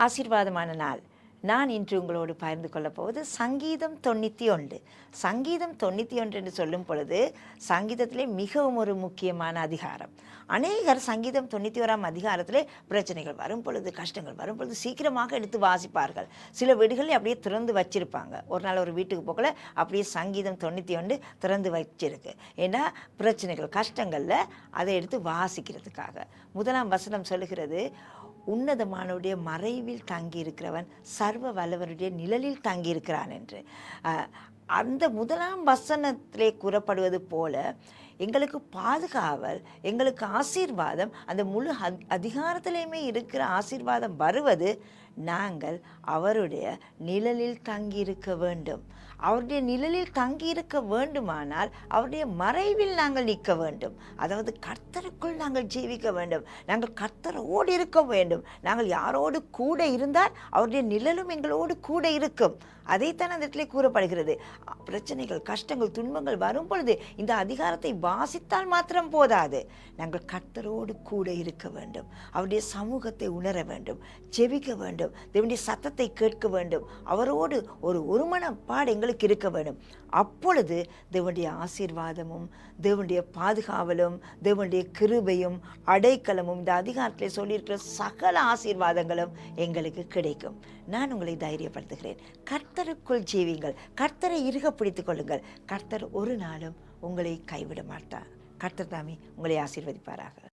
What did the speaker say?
ஆசீர்வாதமான நாள். நான் இன்று உங்களோடு பகிர்ந்து கொள்ளப் போவது சங்கீதம் 91. சங்கீதம் 91 என்று சொல்லும் பொழுது சங்கீதத்திலே மிகவும் ஒரு முக்கியமான அதிகாரம். அநேகர் சங்கீதம் 91ஆம் அதிகாரத்திலே பிரச்சனைகள் வரும் பொழுது, கஷ்டங்கள் வரும் பொழுது சீக்கிரமாக எடுத்து வாசிப்பார்கள். சில வீடுகளில் அப்படியே திறந்து வச்சிருப்பாங்க. ஒரு நாள் ஒரு வீட்டுக்கு போகல அப்படியே சங்கீதம் 91 திறந்து வச்சிருக்கு. ஏன்னா பிரச்சனைகள் கஷ்டங்களில் அதை எடுத்து வாசிக்கிறதுக்காக. முதலாம் வசனம் சொல்லுகிறது, உன்னதமானவருடைய மறைவில் தங்கியிருக்கிறவன் சர்வ வல்லவருடைய நிழலில் தங்கியிருக்கிறான் என்று. அந்த முதலாம் வசனத்திலே கூறப்படுவது போல எங்களுக்கு பாதுகாவல், எங்களுக்கு ஆசீர்வாதம், அந்த முழு அதிகாரத்திலையுமே இருக்கிற ஆசீர்வாதம் வருவது நாங்கள் அவருடைய நிழலில் தங்கியிருக்க வேண்டும். அவருடைய நிழலில் தங்கியிருக்க வேண்டுமானால் அவருடைய மறைவில் நாங்கள் நிற்க வேண்டும். அதாவது கர்த்தருக்குள் நாங்கள் ஜீவிக்க வேண்டும். நாங்கள் கர்த்தரோடு இருக்க வேண்டும். நாங்கள் யாரோடு கூட இருந்தால் அவருடைய நிழலும் எங்களோடு கூட இருக்கும். அதைத்தான் அந்த இடத்துல கூறப்படுகிறது. பிரச்சனைகள், கஷ்டங்கள், துன்பங்கள் வரும் பொழுது இந்த அதிகாரத்தை வாசித்தால் மாத்திரம் போதாது. நாங்கள் கர்த்தரோடு கூட இருக்க வேண்டும். அவருடைய சமூகத்தை உணர வேண்டும், ஜெபிக்க வேண்டும், தேவனுடைய சத்தத்தை கேட்க வேண்டும். அவரோடு ஒரு மனப்பாடு எங்களுக்கு இருக்க வேண்டும். அப்பொழுது தேவனுடைய ஆசீர்வாதமும், தேவனுடைய பாதுகாவலும், தேவனுடைய கிருபையும், அடைக்கலமும், இந்த அதிகாரத்திலே சொல்லியிருக்கிற சகல ஆசீர்வாதங்களும் எங்களுக்கு கிடைக்கும். நான் உங்களை தைரியப்படுத்துகிறேன். கர்த்தருக்குள் ஜீவிங்கள், கர்த்தரை இறுக பிடித்துக் கொள்ளுங்கள். கர்த்தர் ஒரு நாளும் உங்களை கைவிட மாட்டார். கர்த்தர் தாமே உங்களை ஆசீர்வதிப்பாராக.